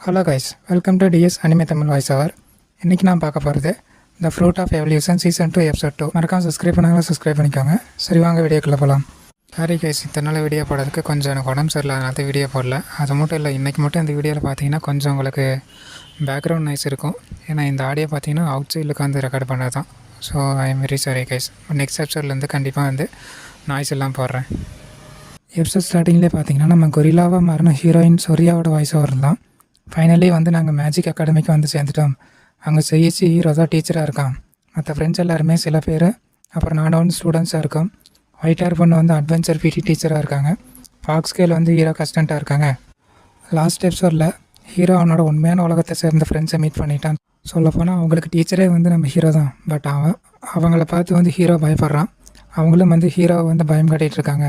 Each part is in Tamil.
Hello guys, welcome to DS anime Tamil voice over. இன்றைக்கி நான் பார்க்க போகிறது the fruit of evolution season 2 episode 2. மறக்காம சப்ஸ்கிரைப் பண்ணாங்க, சப்ஸ்கிரைப் பண்ணிக்கோங்க. சரி, வாங்க வீடியோக்குள்ளே போகலாம். சாரி கைஸ், இத்தனை நாள் வீடியோ போடுறதுக்கு கொஞ்சம் எனக்கு உடம்பு சரியில்லை, அதனால வீடியோ போடல. அது மட்டும் இல்லை, இன்றைக்கி மட்டும் இந்த வீடியோவில் பார்த்தீங்கன்னா கொஞ்சம் உங்களுக்கு பேக்ரவுண்ட் நாய்ஸ் இருக்கும். ஏன்னா இந்த ஆடியோ பார்த்தீங்கன்னா அவுட் சைடில் உட்காந்து ரெக்கார்ட் பண்ணது தான். So I am very sorry guys. Next எபிசோட்லேருந்து கண்டிப்பாக வந்து நாய்ஸ் எல்லாம் போடுறேன். எபிசோட் ஸ்டார்டிங்லேயே பார்த்தீங்கன்னா நம்ம கொரில்லாவாக மாறின ஹீரோயின் சொரியாவோட வாய்ஸ் ஓவர் தான். ஃபைனலி வந்து நாங்கள் மேஜிக் அகாடமிக்கு வந்து சேர்ந்துட்டோம். அங்கே செய்யிச்சு ஹீரோ தான் டீச்சராக இருக்கான். மற்ற ஃப்ரெண்ட்ஸ் எல்லாருமே சில பேர், அப்புறம் நான் வந்து ஸ்டூடெண்ட்ஸாக இருக்கோம். ஒயிட் ஹேர் பொண்ணு வந்து அட்வென்ச்சர் பிடி டீச்சராக இருக்காங்க. ஃபாக்ஸ் கேல் வந்து ஹீரோ கஸ்டண்ட்டாக இருக்காங்க. லாஸ்ட் எபிசோடில் ஹீரோ அவனோட உண்மையான உலகத்தை சேர்ந்த ஃப்ரெண்ட்ஸை மீட் பண்ணிட்டான். சொல்லப்போனால் அவங்களுக்கு டீச்சரே வந்து நம்ம ஹீரோ தான். பட் அவங்கள பார்த்து வந்து ஹீரோ பயப்படுறான். அவங்களும் வந்து ஹீரோவை வந்து பயம் காட்டிகிட்டு இருக்காங்க.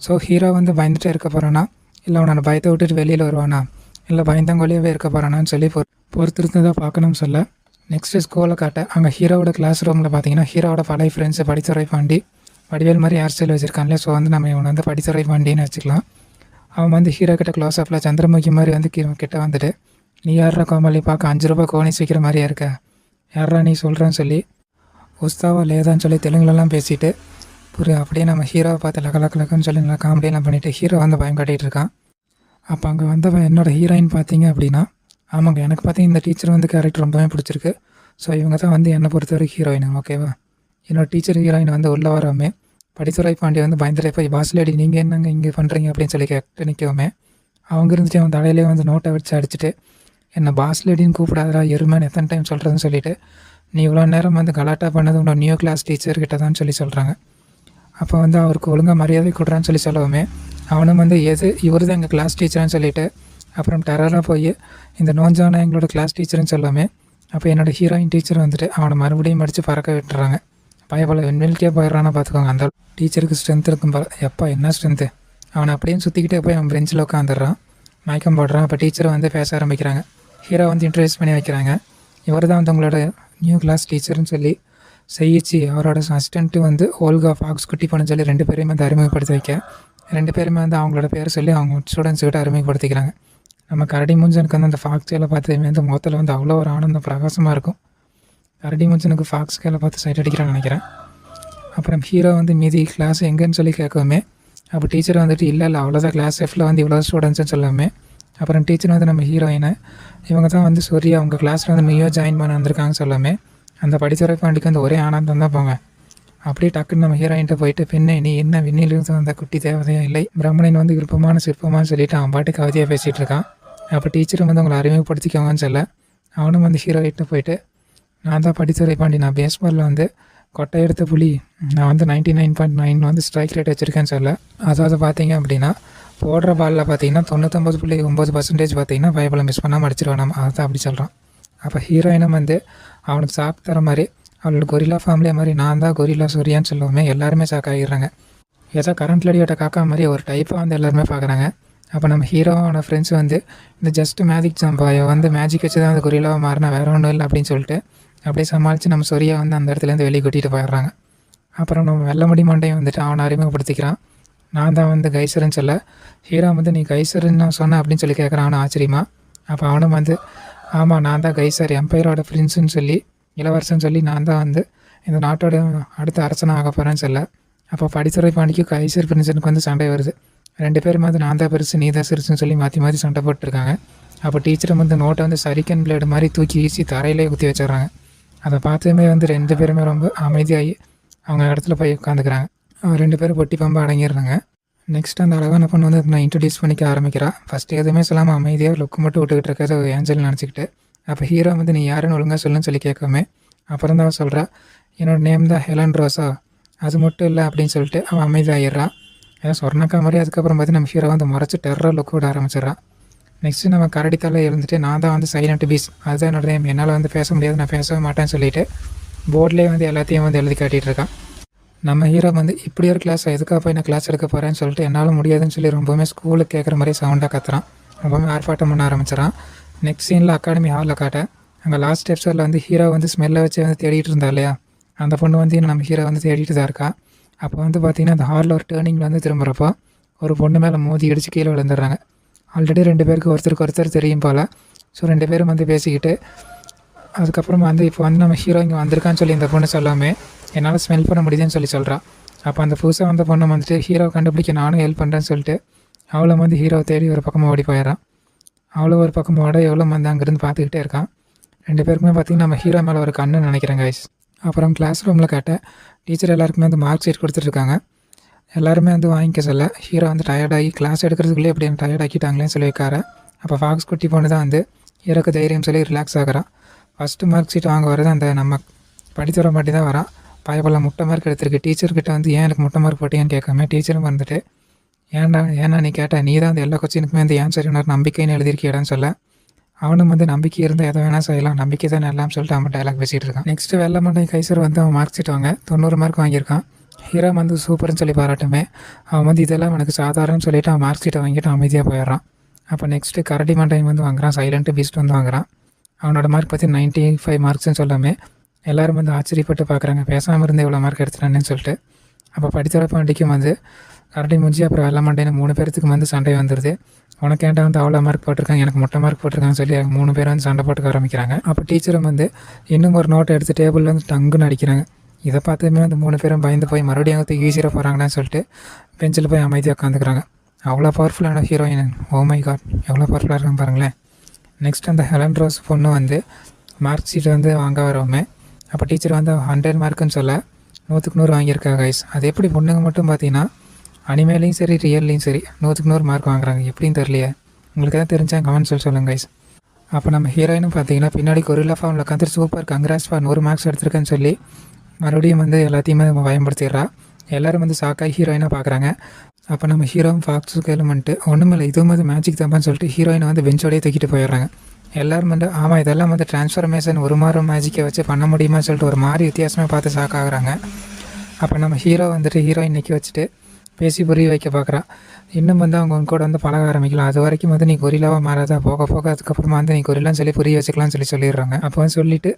ஸோ ஹீரோ வந்து பயந்துகிட்டே இருக்க போகிறானா, இல்லை அவனோட பயத்தை விட்டுட்டு வெளியில் வருவானா, இல்லை பயந்தங்கொழியவே இருக்க போகிறானான்னு சொல்லி பொறுத்திருந்து தான் பார்க்கணும்னு சொல்ல. நெக்ஸ்ட்டு ஸ்கூலில் காட்ட அங்கே ஹீரோவோட கிளாஸ் ரூமில் பார்த்தீங்கன்னா ஹீரோவோட பழைய ஃப்ரெண்ட்ஸு படித்துறை பாண்டி, வடிவேல் மாதிரி ஹேர் ஸ்டைல் வச்சுருக்கான்லே. ஸோ வந்து நம்ம இவனை வந்து படித்துறை பாண்டின்னு வச்சுக்கலாம். அவன் வந்து ஹீரோ கிட்ட க்ளோஸ் அப்பில் சந்திரமுகி மாதிரி வந்து கிட்ட வந்துட்டு, நீ யாரா கோமாளி, பார்க்க 5 ரூபா கோணிஸ் வைக்கிற மாதிரியா இருக்க, யாரா நீ சொல்கிறேன்னு சொல்லி உஸ்தாவா லேதான்னு சொல்லி தெலுங்குலலாம் பேசிட்டு அப்படியே நம்ம ஹீரோவை பார்த்து லக்கன்னு சொல்லி நல்லா காமெடியெல்லாம் பண்ணிவிட்டு ஹீரோ வந்து பயம் காட்டிகிட்டு இருக்கான். அப்போ அங்கே வந்தவன் என்னோடய ஹீரோயின் பார்த்தீங்க அப்படின்னா, ஆமாங்க, எனக்கு பார்த்தீங்க இந்த டீச்சர் வந்து கேரக்டர் ரொம்பவே பிடிச்சிருக்கு. ஸோ இவங்க தான் வந்து என்னை பொறுத்த வரைக்கும் ஹீரோயின். ஓகேவா, என்னோடய டீச்சர் ஹீரோயின் வந்து உள்ள வரவுமே படித்துறை பாண்டி வந்து பயந்துட்டே போய் பாஸ்லேடி நீங்கள் என்னங்க இங்கே பண்ணுறீங்க அப்படின்னு சொல்லி கேட்டு நிற்கவுமே அவங்க இருந்துட்டு அவன் தலையிலே வந்து நோட்டை வச்சு அடிச்சுட்டு, என்னை பாஸ்லேடின்னு கூப்பிடாதா எருமைன்னு எத்தனை டைம் சொல்கிறதுன்னு சொல்லிவிட்டு, நீ இவ்வளோ நேரம் வந்து கலாட்டா பண்ணது உன்னோட நியூ கிளாஸ் டீச்சர்கிட்ட தான் சொல்லி சொல்கிறாங்க. அப்போ வந்து அவருக்கு ஒழுங்காக மரியாதை கொடுறான்னு சொல்லி சொல்லவுமே அவனும் வந்து இவர் தான் எங்கள் கிளாஸ் டீச்சர்னு சொல்லிவிட்டு அப்புறம் டெரராக போய் இந்த நோஞ்சான எங்களோட கிளாஸ் டீச்சர்னு சொல்லாமே. அப்போ என்னோடய ஹீரோயின் டீச்சர் வந்துட்டு அவனை மறுபடியும் மடித்து பறக்க விட்டுறாங்க. பயப்பட வெண்வெளிக்கே போயிடுறான்னா பார்த்துக்கோங்க. அந்த டீச்சருக்கு ஸ்ட்ரென்த் இருக்கும் போல. எப்பா என்ன ஸ்ட்ரென்த்து, அவனை அப்படியே சுற்றிக்கிட்டே போய் அவன் பெஞ்சில் உட்காந்துடுறான், மயக்கம் போடுறான். அப்போ டீச்சரை வந்து பேச ஆரம்பிக்கிறாங்க. ஹீரோ வந்து இன்ட்ரடியூஸ் பண்ணி வைக்கிறாங்க. இவர் தான் வந்து உங்களோட நியூ கிளாஸ் டீச்சர்னு சொல்லி செய்யிச்சு அவரோட அசிஸ்டண்ட்டு வந்து ஓல்கா ஃபாக்ஸ் குட்டி பண்ண சொல்லி 2 பேரையுமே வந்து அறிமுகப்படுத்தி வைக்க, 2 பேருமே வந்து அவங்களோட பேர் சொல்லி அவங்க ஸ்டூடெண்ட்ஸ்கிட்ட அறிமுகப்படுத்திக்கிறாங்க. நம்ம கரடி முஞ்சனுக்கு வந்து அந்த ஃபாக்ஸ் கேலை பார்த்து வந்து முகத்தில் வந்து அவ்வளோ ஒரு ஆனந்தம் பிரகாசமாக இருக்கும். கரடி முஞ்சனுக்கு ஃபாக்ஸ் கேலை பார்த்து சைட் அடிக்கிறான்னு நினைக்கிறேன். அப்புறம் ஹீரோ வந்து மீதி கிளாஸ் எங்கேன்னு சொல்லி கேட்கவுமே அப்போ டீச்சர் வந்துட்டு இல்லை அவ்வளோதான் கிளாஸ் எஃப்பில் வந்து இவ்வளோ ஸ்டூடெண்ட்ஸ்னு சொல்லாமே. அப்புறம் டீச்சர் வந்து நம்ம ஹீரோயினை இவங்க தான் வந்து சொல்லி அவங்க கிளாஸில் வந்து நியூவாக ஜாயின் பண்ண வந்திருக்காங்கன்னு சொல்லாமே. அந்த படித்துறை பாண்டிக்கு வந்து ஒரே ஆனந்தம் தான் போங்க. அப்படியே டக்குன்னு நம்ம ஹீரோயின்ட்ட போயிட்டு, பெண்ணே நீ என்ன விண்ணிலிருந்து வந்த குட்டி தேவதையா இல்லை, பிரம்மணின் வந்து விருப்பமான சிற்பமானு சொல்லிட்டு அவன் பாட்டுக்கு கவிதையாக பேசிகிட்டு இருக்கான். அப்போ டீச்சரும் வந்து அவங்களை அறிமுகப்படுத்திக்கோங்கன்னு சொல்ல அவனும் வந்து ஹீரோயிட்ட போயிட்டு, நான் தான் படித்துறை பாண்டி, நான் பேஸ்பாலில் வந்து கொட்டை எடுத்த புலி, நான் வந்து 99.9 வந்து ஸ்ட்ரைக் ரேட் வச்சுருக்கேன்னு சொல்ல. அதாவது பார்த்தீங்க அப்படின்னா போடுற பாலில் பார்த்தீங்கன்னா 99.9% பார்த்தீங்கன்னா பயபலை மிஸ் பண்ணாமல் அடிச்சிருவான். நம்ம அதை தான் அப்படி சொல்கிறான். அப்போ ஹீரோயினும் வந்து அவனுக்கு சாப்பிட்டு தர மாதிரி அவளோட கொரில்லா ஃபேமிலியை மாதிரி நான் தான் கொரில்லா சொரியான்னு சொல்லுவோமே எல்லாருமே ஷாக் ஆகிடுறாங்க. ஏதோ கரண்ட் லடியோட காக்கா மாதிரி ஒரு டைப்பாக வந்து எல்லாருமே பார்க்குறாங்க. அப்போ நம்ம ஹீரோவோட ஃப்ரெண்ட்ஸ் வந்து இந்த ஜஸ்ட் மேஜிக் சம்பாயோ வந்து மேஜிக் வச்சு தான் அந்த கொரில்லாவை மாறினா வேறு ஒன்றும் இல்லை அப்படின்னு சொல்லிட்டு அப்படியே சமாளித்து நம்ம சொரியா வந்து அந்த இடத்துலேருந்து வெளியே கூட்டிகிட்டு போயிடுறாங்க. அப்புறம் நம்ம வெள்ள முடி மண்டையும் வந்துட்டு அவனை அறிமுகப்படுத்திக்கிறான். நான் தான் வந்து கைசருன்னு சொல்ல ஹீரோ வந்து நீ கைசருன்னு நான் சொன்னேன் அப்படின்னு சொல்லி கேட்குறான் அவனை ஆச்சரியமா. அப்போ அவனும் வந்து ஆமாம் நான் தான் கைசர், எம்பையரோட பிரின்ஸுன்னு சொல்லி இளவரசன் சொல்லி நான் தான் வந்து இந்த நாட்டோட அடுத்த அரசனாக ஆக போகிறேன்னு சொல்ல. அப்போ படித்துறை பாண்டிக்கு கைசர் பிரின்ஸனுக்கு வந்து சண்டை வருது. 2 பேரும் வந்து நான் தான் பெருசு நீ தான் சிறுசுன்னு சொல்லி மாற்றி சண்டை போட்டுருக்காங்க. அப்போ டீச்சரும் வந்து நோட்டை வந்து சரிக்கன் பிளேடு மாதிரி தூக்கி வீசி தரையிலே குத்தி வச்சிடுறாங்க. அதை பார்த்துமே வந்து 2 பேருமே ரொம்ப அமைதியாகி அவங்க இடத்துல போய் உட்காந்துக்கிறாங்க. 2 பேரும் பொட்டி பம்பா அடங்கிடுறாங்க. நெக்ஸ்ட் அந்த அழகான பொண்ணு வந்து நான் இன்ட்ரடியூஸ் பண்ணிக்க ஆரம்பிக்கிறா. ஃபஸ்ட்டு எதுவுமே சொல்லாமல் அமைதியாக லுக்கு மட்டும் விட்டுக்கிட்டு இருக்கிறத ஏஞ்சல் நினச்சிக்கிட்டு. அப்போ ஹீரோ வந்து நீ யாருன்னு ஒழுங்காக சொல்லுன்னு சொல்லி கேட்காமே அப்புறம் தான் சொல்கிறா, என்னோடய நேம் தான் ஹெலன் ரோஸா, அது மட்டும் இல்லை அப்படின்னு சொல்லிட்டு அவன் அமைதியாகிடுறான். ஏதோ சொர்ணக்கா மாதிரி. அதுக்கப்புறம் பார்த்து நம்ம ஹீரோ வந்து முறைச்சி டெரராக லுக்கு விட ஆரம்பிச்சிடறான். நெக்ஸ்ட்டு நம்ம கரடித்தால இருந்துட்டு நான் தான் வந்து சைலண்ட் பீஸ், அதுதான் என்னோட நேம், என்னால் வந்து பேச முடியாது, நான் பேசவே மாட்டேன்னு சொல்லிவிட்டு போர்ட்லேயே வந்து எல்லாத்தையும் வந்து எழுதி காட்டிகிட்டு இருக்கான். நம்ம ஹீரோ வந்து இப்படி ஒரு கிளாஸ் எதுக்காக போய் நான் கிளாஸ் எடுக்க போகிறேன்னு சொல்லிட்டு என்னால் முடியாதுன்னு சொல்லி ரொம்பவுமே ஸ்கூலுக்கு கேட்குற மாதிரி சவுண்டாக கத்துறான். ரொம்பவுமே ஆர்ப்பாட்டம் பண்ண ஆரம்பிச்சிடறான். நெக்ஸ்ட் சீனில் அகாடமி ஹாலில் காட்ட அங்கே லாஸ்ட் எபிசோடில் வந்து ஹீரோ வந்து ஸ்மெல்லை வச்சு வந்து தேடிட்டு இருந்தா இல்லையா, அந்த பொண்ணு வந்து நம்ம ஹீரோ வந்து தேடிட்டு தான் இருக்கா. அப்போ வந்து பார்த்திங்கன்னா அந்த ஹாலில் ஒரு டேர்னிங்கில் வந்து திரும்புகிறப்போ ஒரு பொண்ணு மேலே மோதி அடித்து கீழே விழுந்துடுறாங்க. ஆல்ரெடி 2 பேருக்கு ஒருத்தருக்கு ஒருத்தர் தெரியும் போல். ஸோ 2 பேரும் வந்து பேசிக்கிட்டு அதுக்கப்புறமா வந்து இப்போ வந்து நம்ம ஹீரோ இங்கே வந்திருக்கான்னு சொல்லி இந்த பொண்ணு சொல்லாமே என்னால் ஸ்மெல் பண்ண முடியுதுன்னு சொல்கிறா. அப்போ அந்த புதுசாக வந்த பொண்ணு வந்துட்டு ஹீரோ கண்டுபிடிக்க நானும் ஹெல்ப் பண்ணுறேன்னு சொல்லிட்டு அவளை வந்து ஹீரோ தேடி ஒரு பக்கமாக ஓடி போயிடறான். அவ்வளோ ஒரு பக்கம் ஓட எவ்வளோ வந்து அங்கேருந்து பார்த்துக்கிட்டே இருக்கான். 2 பேருக்குமே பார்த்திங்கன்னா நம்ம ஹீரோ மேலே ஒரு கண்ணுன்னு நினைக்கிறேன் கைஸ். அப்புறம் கிளாஸ் ரூமில் கேட்டேன் டீச்சர் எல்லாருக்குமே வந்து மார்க் ஷீட் கொடுத்துட்ருக்காங்க. எல்லாருமே வந்து வாங்கிக்க சொல்ல ஹீரோ வந்து டயர்டாகி கிளாஸ் எடுக்கிறதுக்குள்ளே எப்படி டயர்டாக்கிட்டாங்களேன்னு சொல்லி வைக்கார. அப்போ ஃபாக்ஸ் குட்டி பொண்ணு தான் வந்து ஹீரோக்கு தைரியம் சொல்லி ரிலாக்ஸ் ஆகிறான். ஃபஸ்ட்டு மார்க் ஷீட் வாங்க வரது அந்த நம்ம படித்துற மாட்டி தான் வரான். பயப்பட முட்டை மார்க் எடுத்திருக்கு. டீச்சர்கிட்ட வந்து ஏன் எனக்கு முட்டை மார்க் போட்டீங்கன்னு கேட்காம டீச்சரும் வந்துட்டு ஏன்னா நீ கேட்ட நீ தான் அந்த எல்லா கொஸ்டினுக்குமே வந்து ஏன் சரி நம்பிக்கைன்னு எழுதியிருக்கேடான்னு சொல்ல அவனும் வந்து நம்பிக்கை இருந்தால் எதை வேணால் செய்யலாம், நம்பிக்கை தான் எல்லாம் சொல்லிட்டு அவன் டைலாக் பேசிகிட்டு இருக்கான். நெக்ஸ்ட்டு வெள்ளமண்டை கைசர் வந்து அவன் மார்க் ஷீட் வாங்க 90 மார்க் வாங்கியிருக்கான். ஹீரோ வந்து சூப்பர்னு சொல்லி பாராட்டுமே அவன் வந்து இதெல்லாம் எனக்கு சாதாரணன்னு சொல்லிவிட்டு அவன் மார்க் ஷீட்டை வாங்கிட்டு அமைதியாக போயிடுறான். அப்போ நெக்ஸ்ட்டு கரடி மண்டை வந்து வாங்குறான். சைலண்ட்டு பீஸ்ட் வந்து வாங்குறான். அவனோட மார்க் பற்றி 95 மார்க்ஸ்ன்னு சொல்லாமே எல்லோரும் வந்து ஆச்சரியப்பட்டு பார்க்குறாங்க, பேசாமல் இருந்து எவ்வளோ மார்க் எடுத்துட்டானேன்னு சொல்லிட்டு. அப்போ படித்துறப்ப வண்டிக்கும் வந்து கரடி முடிஞ்சு அப்புறம் வெள்ளமண்டைன்னு 3 பேர்த்துக்கு வந்து சண்டை வந்துடுது. உனக்கு ஏன்டா வந்து அவ்வளோ மார்க் போட்டிருக்காங்க, எனக்கு முட்டை மார்க் போட்டிருக்காங்கன்னு சொல்லி 3 பேர் வந்து சண்டை போட்டுக்க ஆரம்பிக்கிறாங்க. அப்போ டீச்சரும் வந்து இன்னும் ஒரு நோட்டை எடுத்து டேபிளில் வந்து டங்குன்னு அடிக்கிறாங்க. இதை பார்த்துமே வந்து 3 பேரும் பயந்து போய் மறுபடியும் வந்து ஈஸியாக போகிறாங்கன்னு சொல்லிட்டு பெஞ்சில் போய் அமைதியாக உட்காந்துக்கிறாங்க. அவ்வளோ பவர்ஃபுல்லான ஹீரோயின். ஓ மை காட், எவ்வளோ பவர்ஃபுல்லாக இருக்காங்க பாருங்களேன். நெக்ஸ்ட் அந்த ஹெலன் ரோஸ் பொண்ணு வந்து மார்க் ஷீட் வந்து வாங்க வரவுமே அப்போ டீச்சர் வந்து 100 மார்க்குன்னு சொல்ல 100க்கு 100 வாங்கியிருக்காங்க கைஸ். அது எப்படி பொண்ணுங்க மட்டும் பார்த்தீங்கன்னா அனிமேலையும் சரி ரியல்லையும் சரி 100க்கு 100 மார்க் வாங்குறாங்க எப்படின்னு தெரியலையே. உங்களுக்கு எதாவது தெரிஞ்சால் கமெண்ட் சொல்லுங்கள் கைஸ். அப்போ நம்ம ஹீரோயினும் பார்த்தீங்கன்னா பின்னாடி கொரில்லா ஃபார்மில் உட்காந்து சூப்பர் கங்க்ராட்ஸ் ஃபார் 100 மார்க்ஸ் எடுத்திருக்கேன்னு சொல்லி மறுபடியும் வந்து எல்லாத்தையுமே பயன்படுத்திடுறா. எல்லோரும் வந்து சாக்காக ஹீரோயினாக பார்க்குறாங்க. அப்போ நம்ம ஹீரோவும் ஃபாக்ஸு கேளுமென்ட்டு ஒன்றுமில்லை இதுவும் வந்து மேஜிக் தான்பான்னு சொல்லிட்டு ஹீரோயினை வந்து பெஞ்சோடையே தூக்கிட்டு போயிடுறாங்க. எல்லோரும் வந்து ஆமாம் இதெல்லாம் வந்து டிரான்ஸ்ஃபர்மேஷன் ஒரு மாதிரி மேஜிக்கை வச்சு பண்ண முடியுமா சொல்லிட்டு ஒரு மாதிரி வித்தியாசமாக பார்த்து ஷாக்காகிறாங்க. அப்போ நம்ம ஹீரோ வந்துட்டு ஹீரோயின் நிற்க வச்சுட்டு பேசி புரிய வைக்க பார்க்குறான். இன்னும் வந்து அவங்க கூட வந்து பழக ஆரம்பிக்கலாம். அது வரைக்கும் வந்து நீ கொரில்லாவாக மாறாதா, போக போக அதுக்கப்புறமா வந்து நீ கொரில்லான்னு சொல்லி புரிய வச்சுக்கலாம்னு சொல்லிடுறாங்க. அப்போ வந்து சொல்லிவிட்டு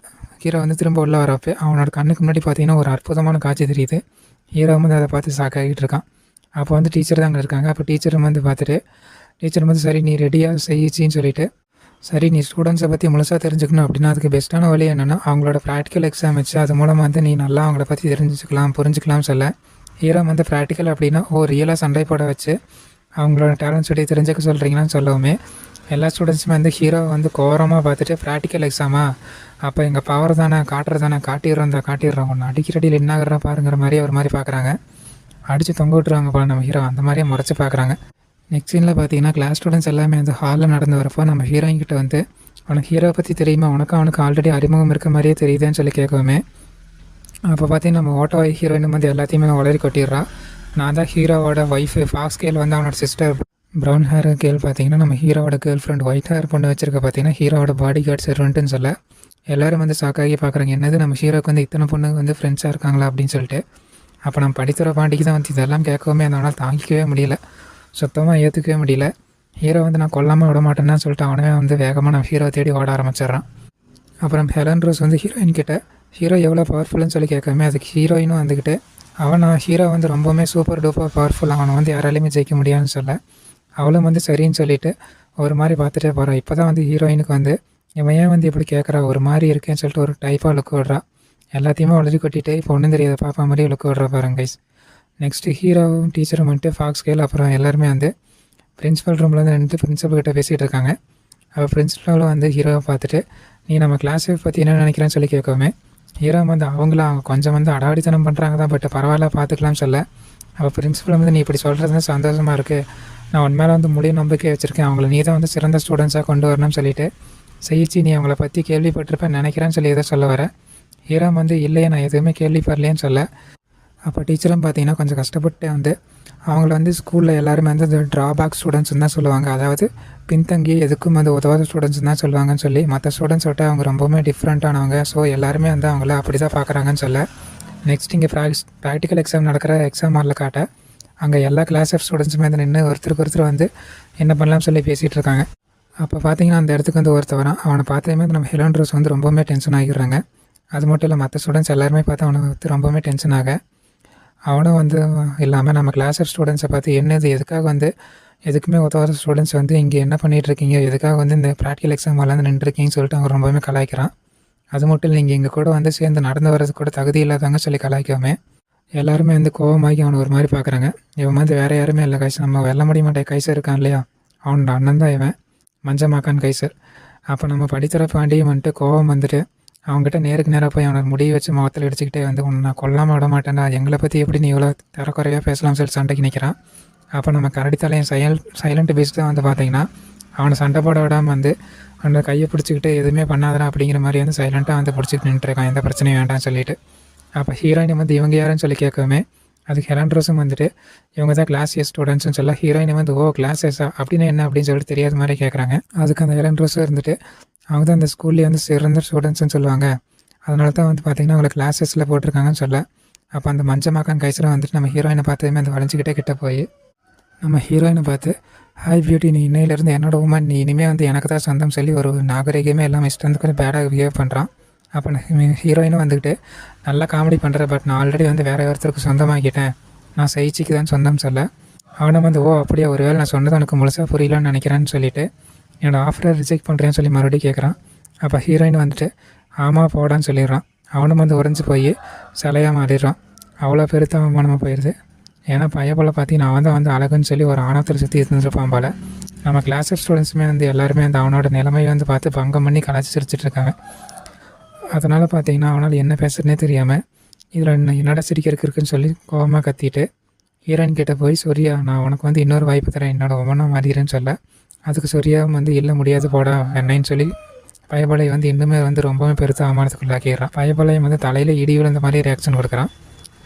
ஹீரோ வந்து திரும்ப உள்ள வரப்போ அவனோட கண்ணுக்கு முன்னாடி பார்த்தீங்கன்னா ஒரு அற்புதமான காட்சி தெரியுது. ஹீரோ வந்து அதை பார்த்து ஷாக்காகிட்டு இருக்கான். அப்போ வந்து டீச்சர் தான் அங்கே இருக்காங்க. அப்போ டீச்சரும் வந்து பார்த்துட்டு டீச்சர் வந்து சரி நீ ரெடியாக செய்யிச்சின்னு சொல்லிவிட்டு சரி நீ ஸ்டூடெண்ட்ஸை பற்றி முழுசாக தெரிஞ்சுக்கணும் அப்படின்னா அதுக்கு பெஸ்ட்டான வழி என்னென்னா அவங்களோட ப்ராக்டிக்கல் எக்ஸாம் வச்சு அது மூலமாக வந்து நீ நல்லா அவங்கள பற்றி தெரிஞ்சுக்கலாம் புரிஞ்சுக்கலாம் சொல்ல ஹீரோ வந்து ப்ராக்டிக்கல் அப்படின்னா ரியலாக சண்டை போட வச்சு அவங்களோட டேலண்ட்ஸ் பற்றி தெரிஞ்சுக்க சொல்கிறீங்களான்னு சொல்லவுமே எல்லா ஸ்டூடெண்ட்ஸுமே வந்து ஹீரோவை வந்து கோரமாக பார்த்துட்டு ப்ராக்டிக்கல் எக்ஸாமா அப்போ எங்கள் பவர் தானே காட்டிடுறோம் ஒன்று அடிக்கிறடியில் என்ன ஆகிறா பாருங்கிற மாதிரி ஒரு மாதிரி பார்க்குறாங்க. அடித்து தொங்க விட்டுருவாங்க போல நம்ம ஹீரோ அந்த மாதிரியே முறைச்சி பார்க்குறாங்க. நெக்ஸ்ட் சீனில் பார்த்தீங்கன்னா கிளாஸ் ஸ்டூடெண்ட்ஸ் எல்லாமே வந்து ஹாலில் நடந்து வரப்போ நம்ம ஹீரோயின் கிட்ட வந்து உனக்கு ஹீரோவை பற்றி தெரியுமா, அவனுக்கு ஆல்ரெடி அறிமுகம் இருக்க மாதிரியே தெரியுதுன்னு சொல்லி கேட்கவுமே அப்போ பார்த்தீங்கன்னா நம்ம ஓட்டோ ஹீரோயின் வந்து எல்லாத்தையுமே உளறி கொட்டிடுறான். நான் தான் ஹீரோவோட ஒய்ஃபு. ஃபாக்ஸ் கேள் வந்து அவனோட சிஸ்டர். ப்ரௌன் ஹேர் கேள் பார்த்தீங்கன்னா நம்ம ஹீரோவோட கேர்ள் ஃப்ரெண்ட். ஒயிட் ஹேர் பொண்ணு வச்சிருக்க பார்த்தீங்கன்னா ஹீரோவோட பாடி கார்டு சர்வெண்ட்டுன்னு சொல்ல எல்லோரும் வந்து ஷாக்காகி பார்க்குறாங்க. என்னது நம்ம ஹீரோக்கு வந்து இத்தனை பொண்ணுங்க வந்து ஃப்ரெண்ட்ஸாக இருக்காங்களா அப்படின்னு சொல்லிட்டு. அப்போ நம்ம படித்துற பாண்டிக்கு தான் வந்து இதெல்லாம் கேட்கவுமே அதனால் தாங்கிக்கவே முடியல, சுத்தமாக ஏற்றுக்கவே முடியல. ஹீரோ வந்து நான் கொல்லாமல் விட மாட்டேன்னு சொல்லிட்டு அவனே வந்து வேகமாக நம்ம ஹீரோ தேடி ஓட ஆரம்பிச்சிட்றான். அப்புறம் ஹெலன் ரோஸ் வந்து ஹீரோயின் கிட்ட ஹீரோ எவ்வளோ பவர்ஃபுல்லுன்னு சொல்லி கேட்காம அதுக்கு ஹீரோயினும் வந்துக்கிட்டு ஹீரோ வந்து ரொம்பவுமே சூப்பர் டூப்பர் பவர்ஃபுல், அவனை வந்து யாராலையுமே ஜெயிக்க முடியாதுன்னு சொல்ல அவளும் வந்து சரின்னு சொல்லிவிட்டு ஒரு மாதிரி பார்த்துட்டே போகிறான். இப்போ தான் வந்து ஹீரோயினுக்கு வந்து இவன் ஏன் வந்து இப்படி கேட்குறா ஒரு மாதிரி இருக்கேன்னு சொல்லிட்டு ஒரு டைப்பாக லுக்கு விடுறா. எல்லாத்தையுமே உளறி கொட்டிட்டு இப்போ ஒன்றும் தெரியாத பாப்பா மாதிரி லுக்கு விடுறா பாருங்க கைஸ். நெக்ஸ்ட்டு ஹீரோவும் டீச்சரும் வந்துட்டு ஃபாக்ஸ் கேள் அப்புறம் எல்லாருமே வந்து பிரின்ஸிபல் ரூமில் வந்து நின்று பிரின்ஸிபல் கிட்ட பேசிகிட்டு இருக்காங்க. அப்போ பிரின்ஸிபலும் வந்து ஹீரோவை பார்த்துட்டு நீ நம்ம கிளாஸை பற்றி என்ன நினைக்கிறேன்னு சொல்லி கேட்கவுமே ஹீரோ வந்து அவங்க கொஞ்சம் வந்து அடாவடித்தனம் பண்ணுறாங்க தான், பட் பரவாயில்ல பார்த்துக்கலாம்னு சொல்ல அப்போ பிரின்ஸிபல் வந்து நீ இப்படி சொல்கிறது சந்தோஷமாக இருக்குது, நான் உன் மேலே வந்து முடிய நம்பிக்கை வச்சுருக்கேன், அவங்கள நீ தான் வந்து சிறந்த ஸ்டூடெண்ட்ஸாக கொண்டு வரணும்னு சொல்லிட்டு செய்யிச்சு நீ அவங்கள பற்றி கேள்விப்பட்டிருப்பேன் நினைக்கிறேன்னு சொல்லி எதை சொல்ல வர ஹீரோ வந்து இல்லையே நான் எதுவுமே கேள்விப்படலேன்னு சொல்ல அப்போ டீச்சரும் பார்த்தீங்கன்னா கொஞ்சம் கஷ்டப்பட்டு வந்து அவங்கள வந்து ஸ்கூலில் எல்லாருமே வந்து இந்த ட்ராபேக் ஸ்டூடெண்ட்ஸ்னு தான் சொல்லுவாங்க, அதாவது பின்தங்கி எதுக்கும் வந்து உதவாத ஸ்டூடெண்ட்ஸ் தான் சொல்லுவாங்கன்னு சொல்லி மற்ற ஸ்டூடெண்ட்ஸ் விட்டு அவங்க ரொம்பவுமே டிஃப்ரெண்ட்டானவங்க, ஸோ எல்லாருமே வந்து அவங்கள அப்படி தான் பார்க்குறாங்கன்னு சொல்ல நெக்ஸ்ட் இங்கே ப்ராக்டிக்கல் எக்ஸாம் நடக்கிற எக்ஸாம் ஹாலில் காட்ட அங்கே எல்லா கிளாஸ் ஆஃப் ஸ்டூடெண்ட்ஸுமே வந்து நின்று ஒருத்தருக்கு வந்து என்ன பண்ணலாம்னு சொல்லி பேசிகிட்டு இருக்காங்க. அப்போ பார்த்தீங்கன்னா அந்த இடத்துக்கு வந்து ஒருத்தர் வரான். அவனை பார்த்ததுமே நம்ம ஹெலன் ரோஸ் வந்து ரொம்பவுமே டென்ஷன் ஆகிடுறாங்க. அது மட்டும் இல்லை மற்ற ஸ்டூடெண்ட்ஸ் எல்லாருமே பார்த்து அவனை வந்து ரொம்பவுமே டென்ஷன் ஆக அவனும் வந்து இல்லாமல் நம்ம கிளாஸ் ஆஃப் ஸ்டூடெண்ட்ஸை பார்த்து என்னது எதுக்காக வந்து எதுக்குமே ஒருத்தவர ஸ்டூடெண்ட்ஸ் வந்து இங்கே என்ன பண்ணிகிட்டு இருக்கீங்க, எதுக்காக வந்து இந்த ப்ராக்டிகல் எக்ஸாம் வரலான்னு நின்றுருக்கீங்கன்னு சொல்லிட்டு அவன் ரொம்பவே கலாய்க்கிறான். அது மட்டும் இல்லை, நீங்கள் எங்கள் கூட வந்து சேர்ந்து நடந்து வர்றது கூட தகுதி இல்லாதவங்க சொல்லி கலாய்க்காம எல்லாருமே வந்து கோவமாகி அவனை ஒரு மாதிரி பார்க்குறாங்க. இவன் வந்து வேறு யாருமே இல்லை கைஸ், நம்ம வெல்ல முடிய மாட்டேன் கைசர் இருக்கான் இல்லையா, அவனோட அண்ணன் தான் இவன், மஞ்சமாக்கான் கைசர். அப்போ நம்ம படித்தர பாண்டியும் வந்துட்டு கோவம் வந்துட்டு அவங்ககிட்ட நேருக்கு நேராக போய் அவனை முடிய வச்சு முகத்தில் அடிச்சுக்கிட்டே வந்து உன்னை நான் கொல்லாமல் விட மாட்டேன்டா, எங்களை பற்றி எப்படி நீ இவ்வளோ தரக்குறையாக பேசலாம்னு சொல்லி சண்டைக்கு நிற்கிறான். அப்போ நம்ம கரடித்தாலையும் சைலண்ட் பேஸ் தான் வந்து பார்த்திங்கன்னா அவனை சண்டை போட விடாமல் வந்து அவனை கையை பிடிச்சிக்கிட்டு எதுவுமே பண்ணாதடா அப்படிங்கிற மாதிரி வந்து சைலண்ட்டாக வந்து பிடிச்சிட்டு நின்றுருக்கான், எந்த பிரச்சனையும் வேண்டாம்னு சொல்லிட்டு. அப்போ ஹீரோயினை வந்து இவங்க யாருன்னு சொல்லி கேட்கவுமே அதுக்கு ஹெலன் ரோஸும் வந்துட்டு இவங்க தான் கிளாஸ் ஏ ஸ்டூடெண்ட்ஸ்னு சொல்ல ஹீரோயினை வந்து ஓ கிளாஸ் ஏஸா அப்படின்னு என்ன அப்படின்னு சொல்லிட்டு தெரியாத மாதிரி கேட்குறாங்க. அதுக்கு அந்த ஹெலன் ரோஸும் இருந்துட்டு அவங்க தான் அந்த ஸ்கூல்லேயே வந்து சிறந்த ஸ்டூடெண்ட்ஸ்னு சொல்லுவாங்க, அதனால தான் வந்து பார்த்திங்கன்னா அவங்களை கிளாஸஸில் போட்டிருக்காங்கன்னு சொல்ல. அப்போ அந்த மஞ்சமாக்கான் கைசரை வந்துட்டு நம்ம ஹீரோயினை பார்த்ததுமே அந்த வளைஞ்சிக்கிட்டே கிட்ட போய் நம்ம ஹீரோயினை பார்த்து ஹாய் பியூட்டி, நீ இன்னையிலேருந்து என்னோட உமன், நீ இனிமேல் வந்து எனக்கு தான் சொந்தம் சொல்லி ஒரு நாகரிகமே எல்லாம் இஷ்டம் கொஞ்சம் பேடாக பிஹேவ் பண்ணுறான். அப்போ ஹீரோயினும் வந்துக்கிட்டு நல்லா காமெடி பண்ணுற, பட் நான் ஆல்ரெடி வந்து வேறு ஒருத்தருக்கு சொந்தமாக்கிட்டேன், நான் சைச்சிக்கு தான் சொந்தம் சொல்ல. அவனை வந்து ஓ அப்படியே ஒரு வேளை நான் சொன்னது எனக்கு முழுசாக புரியலன்னு நினைக்கிறேன்னு சொல்லிட்டு என்னோடய ஆஃபரை ரிஜெக்ட் பண்ணுறேன்னு சொல்லி மறுபடியும் கேட்குறான். அப்போ ஹீரோயின் வந்துட்டு ஆமாம் போடான்னு சொல்லிடுறான். அவனும் வந்து உறைஞ்சி போய் சிலையாக மாறிடுறான். அவ்வளோ பெருத்த அவமானமாக போயிடுது. ஏன்னா பையப்போல் பார்த்தி நான் வந்து அழகுன்னு சொல்லி ஒரு ஆணத்தில் சுற்றி இருந்துருப்பான் போல். நம்ம கிளாஸ் ஸ்டூடெண்ட்ஸுமே வந்து எல்லாருமே அந்த அவனோட நிலைமையை வந்து பார்த்து பங்கம் பண்ணி கலாச்சி சிரிச்சிட்ருக்காங்க. அதனால் பார்த்திங்கன்னா அவனால் என்ன பேசுறதுனே தெரியாமல் இதில் என்னடா சிரிக்கிறதுக்கு இருக்குன்னு சொல்லி கோபமாக கத்திட்டு ஹீரோயின் கிட்டே போய் சொரியா நான் உனக்கு வந்து இன்னொரு வாய்ப்பு தரேன், என்னோட ஒவ்வொன்றா மாறிடுறேன்னு சொல்ல. அதுக்கு சொரியா வந்து இல்லை முடியாது போடா என்னன்னு சொல்லி பயபலையை வந்து இன்னுமே வந்து ரொம்பவே பெருத்த அவமானத்துக்குள்ளாக்கிடுறான். பயபலையும் வந்து தலையில் இடி விழுந்த மாதிரி ரியாக்ஷன் கொடுக்குறான்.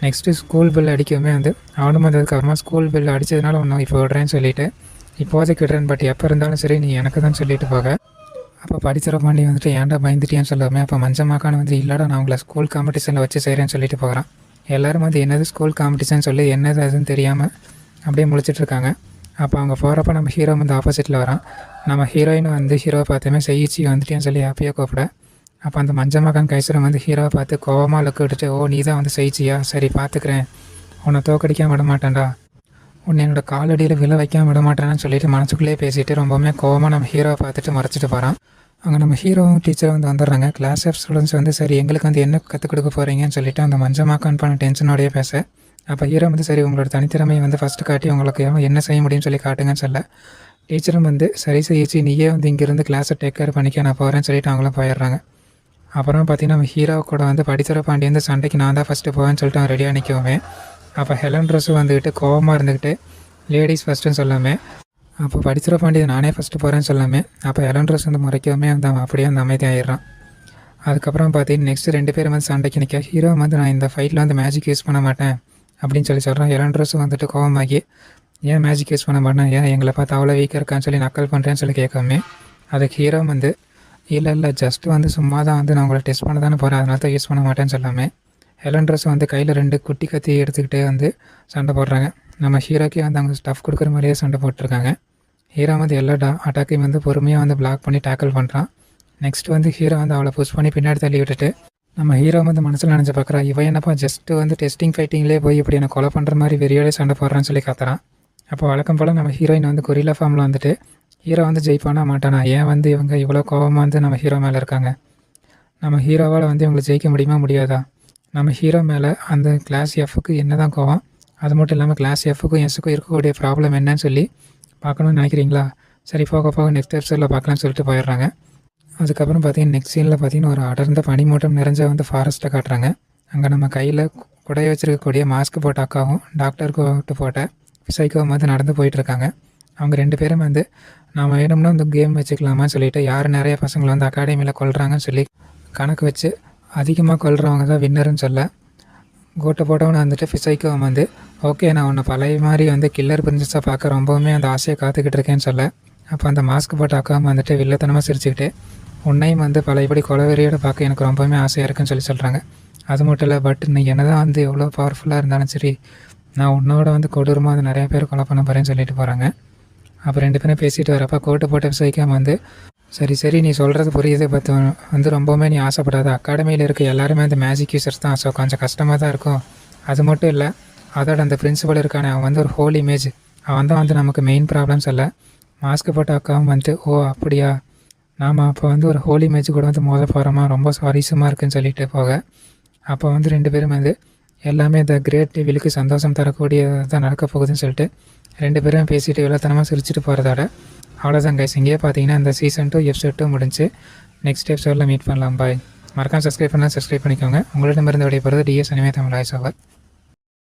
நெக்ஸ்ட்டு ஸ்கூல் பில் அடிக்கவுமே வந்து அவனும் வந்ததுக்கப்புறமா ஸ்கூல் பில் அடித்ததுனால ஒன்றும் இப்போ விடுறேன்னு சொல்லிவிட்டு இப்போதைக்கு விடுறேன், பட் எப்போ இருந்தாலும் சரி நீ எனக்கு தான் சொல்லிட்டு போக. அப்போ படித்தர பாண்டி வந்துட்டு ஏன்டா பயந்துட்டியான்னு சொல்லாமே. அப்போ மஞ்சமாக்கான வந்து இல்லைடா நான் உங்களை ஸ்கூல் காம்படிஷனில் வச்சு செய்கிறேன்னு சொல்லிட்டு போகிறான். எல்லோரும் வந்து என்னது ஸ்கூல் காம்படிஷன் சொல்லி என்னது அதுன்னு தெரியாமல் அப்படியே முழிச்சிட்ருக்காங்க. அப்போ அவங்க போகிறப்ப நம்ம ஹீரோ வந்து ஆப்போசிட்டில் வரான். நம்ம ஹீரோயின் வந்து ஹீரோவை பார்த்துமே செய்யிச்சு வந்துட்டேன்னு சொல்லி ஹாப்பியாக கூப்பிட. அப்போ அந்த மஞ்சமாக்கான் கைசரம் வந்து ஹீரோவை பார்த்து கோவமாக லுக்கு விட்டுட்டு ஓ நீ தான் வந்து செய்யிச்சியா, சரி பார்த்துக்கிறேன், உன்னை தோக்கடிக்காமல் விட மாட்டேன்டா, உன்னை என்னோடய காலடியில் விழ வைக்காமல் விட மாட்டேன்னு சொல்லிட்டு மனசுக்குள்ளேயே பேசிட்டு ரொம்பவுமே கோவமாக நம்ம ஹீரோவை பார்த்துட்டு மறைச்சிட்டு போகிறான். அங்கே நம்ம ஹீரோவும் டீச்சரும் வந்து வந்துடுறாங்க. கிளாஸ் ஆஃப் ஸ்டூடெண்ட்ஸ் வந்து சரி எங்களுக்கு வந்து என்ன கற்றுக் கொடுக்க போகிறீங்கன்னு சொல்லிட்டு அந்த மஞ்சமாக்கான் பண்ண டென்ஷனோடையே பேச. அப்போ ஹீரோ வந்து சரி உங்களோட தனித்திறமையை வந்து ஃபஸ்ட்டு காட்டி உங்களுக்கு என்ன செய்ய முடியும்னு சொல்லி காட்டுங்கன்னு சொல்ல. டீச்சரும் வந்து சரி செய்யிச்சு நீயே வந்து இங்கேருந்து கிளாஸை டேக் கேர் பண்ணிக்க நான் போகிறேன்னு சொல்லிட்டு அவங்களும் போயிடுறாங்க. அப்புறம் பார்த்திங்கன்னா நம்ம ஹீரோ கூட வந்து படித்தர பாண்டி வந்து சண்டைக்கு நான் தான் ஃபஸ்ட்டு போவேன்னு சொல்லிட்டு அவன் ரெடியாக நிற்கவுமே. அப்போ ஹெலன் ரோஸும் வந்துக்கிட்டு கோவமாக இருந்துக்கிட்டு லேடிஸ் ஃபஸ்ட்டுன்னு சொல்லாமல் அப்போ படித்தர பாண்டி நானே ஃபஸ்ட்டு போகிறேன்னு சொல்லாமல் அப்போ ஹெலன் ரோஸ் வந்து முறைக்கவுமே அந்த அப்படியே அந்த அமைதி ஆகிடுறான். அதுக்கப்புறம் பார்த்தீங்கன்னா நெக்ஸ்ட்டு 2 பேரும் வந்து சண்டைக்கு நிற்க ஹீரோ வந்து நான் இந்த ஃபைட்டில் வந்து மேஜிக் யூஸ் பண்ண மாட்டேன் அப்படின்னு சொல்கிறான். ஹெலன் ரோஸும் வந்துட்டு கோவமாகி ஏன் மேஜிக் யூஸ் பண்ண மாட்டேன், ஏன் எங்களை பார்த்து அவ்வளோ வீக்காக இருக்கான்னு சொல்லி நக்கல் பண்ணுறேன்னு சொல்லி கேட்காமே. அதுக்கு ஹீரோ வந்து இல்லை ஜஸ்ட்டு வந்து சும்மா தான் வந்து நான் உங்களை டெஸ்ட் பண்ண தானே போகிறேன், அதனால தான் யூஸ் பண்ண மாட்டேன்னு சொல்லாமல் ஹெலன் ரோஸ் வந்து கையில் 2 குட்டி கத்தி எடுத்துக்கிட்டே வந்து சண்டை போடுறாங்க. நம்ம ஹீரோக்கே வந்து அவங்க ஸ்டஃப் கொடுக்குற மாதிரியே சண்டை போட்டிருக்காங்க. ஹீரோ வந்து எல்லா அட்டாக்கையும் வந்து பொறுமையாக வந்து பிளாக் பண்ணி டேக்கிள் பண்ணுறான். நெக்ஸ்ட் வந்து ஹீரோ வந்து அவளை புஷ் பண்ணி பின்னாடி தள்ளி விட்டுட்டு நம்ம ஹீரோ வந்து மனசில் நினச்சி பார்க்குறா இவன் என்னப்பா ஜஸ்ட்டு வந்து டெஸ்டிங் ஃபைட்டிங்லேயே போய் இப்படி என்னை கொலை பண்ணுற மாதிரி வெறியோடே சண்டை போடுறான்னு சொல்லி கத்துறான். அப்போ வழக்கம் போல் நம்ம ஹீரோயின் வந்து கொரில்லா ஃபார்மில் வந்துட்டு ஹீரோ வந்து ஜெயிப்பானா மாட்டானா, ஏன் வந்து இவங்க இவ்வளோ கோபமாக வந்து நம்ம ஹீரோ மேலே இருக்காங்க, நம்ம ஹீரோவால் வந்து இவங்களை ஜெயிக்க முடியுமா முடியாதா, நம்ம ஹீரோ மேலே அந்த கிளாஸ் எஃப்க்கு என்ன தான் கோவம், அது மட்டும் இல்லாமல் கிளாஸ் எஃப்க்கும் எஸ்ஸுக்கும் இருக்கக்கூடிய ப்ராப்ளம் என்னன்னு சொல்லி பார்க்கணும்னு நினைக்கிறீங்களா, சரி போக போக நெக்ஸ்ட் எபிசோடில் பார்க்கலான்னு சொல்லிட்டு போயிடுறாங்க. அதுக்கப்புறம் பார்த்தீங்கன்னா நெக்ஸ்ட் சீனில் பார்த்தீங்கன்னா ஒரு அடர்ந்த பனிமூட்டம் நிறைஞ்ச வந்து ஃபாரஸ்ட்டை காட்டுறாங்க. அங்கே நம்ம கையில் குடைய வச்சுருக்கக்கூடிய மாஸ்க் போட்ட அக்காவும் டாக்டருக்கு விட்டு போட்ட சைக்கோவும் வந்து நடந்து போயிட்டுருக்காங்க. அவங்க 2 பேரும் வந்து நான் வேணும்னா இந்த கேம் வச்சுக்கலாமான்னு சொல்லிவிட்டு யார் நிறைய பசங்களை வந்து அகாடமியில் கொள்கிறாங்கன்னு சொல்லி கணக்கு வச்சு அதிகமாக கொள்கிறவங்க தான் வின்னருன்னு சொல்ல கோட்டை போட்டவனை வந்துட்டு ஃபிசைக்கோ வந்து ஓகே நான் உன்னை பழைய மாதிரி வந்து கில்லர் பிரின்சஸாக பார்க்க ரொம்பவுமே அந்த ஆசையை காத்துக்கிட்டு இருக்கேன்னு சொல்ல. அப்போ அந்த மாஸ்க் போட்ட அக்காவும் வந்துட்டு வில்லத்தனமாக சிரிச்சுக்கிட்டு உன்னையும் வந்து பழையபடி கொலவெறியோடு பார்க்க எனக்கு ரொம்பவுமே ஆசையாக இருக்குன்னு சொல்கிறாங்க. அது மட்டும் இல்லை பட் நீ என்ன தான் வந்து எவ்வளோ பவர்ஃபுல்லாக இருந்தாலும் சரி நான் உன்னோட வந்து கொடூரமாக வந்து நிறையா பேர் கொலை பண்ண போகிறேன்னு சொல்லிட்டு போகிறாங்க. அப்போ 2 பேரும் பேசிட்டு வரப்போ கோட்டை போட்ட விசைக்காம வந்து சரி நீ சொல்கிறது புரியுது, பட் வந்து ரொம்பவுமே நீ ஆசைப்படாத, அகாடமியில் இருக்க எல்லாருமே அந்த மேஜிக் யூசர்ஸ் தான், ஸோ கொஞ்சம் கஷ்டமாக தான் இருக்கும். அது மட்டும் இல்லை அதோட அந்த பிரின்சிபல் இருக்கானே அவன் வந்து ஒரு ஹோல் இமேஜ், அவன் தான் வந்து நமக்கு மெயின் ப்ராப்ளம்ஸ் இல்லை. மாஸ்க் போட்ட அக்காவும் வந்துட்டு ஓ அப்படியா, நாம் அப்போ வந்து ஒரு ஹோலி மேட்ச் கூட வந்து மோத போகிறோமா, ரொம்ப சுவாரஸ்யமாக இருக்குன்னு சொல்லிட்டு போக, அப்போ வந்து 2 பேரும் வந்து எல்லாமே இந்த கிரேட் ரிவீலுக்கு சந்தோஷம் தரக்கூடியதான் நடக்க போகுதுன்னு சொல்லிட்டு 2 பேரும் பேசிட்டு விளத்தனமாக சிரிச்சிட்டு போகிறதோட அவ்வளோதான் கைஸ். இங்கேயே பார்த்தீங்கன்னா இந்த சீசன் 2 எபிசோட் 2 முடிஞ்சு. நெக்ஸ்ட் எபிசோடில் மீட் பண்ணலாம். பாய். மறக்காம சப்ஸ்கிரைப் பண்ணிக்கோங்க. உங்களிடமிருந்து விடைபெறுவது DS anime Tamil voice over.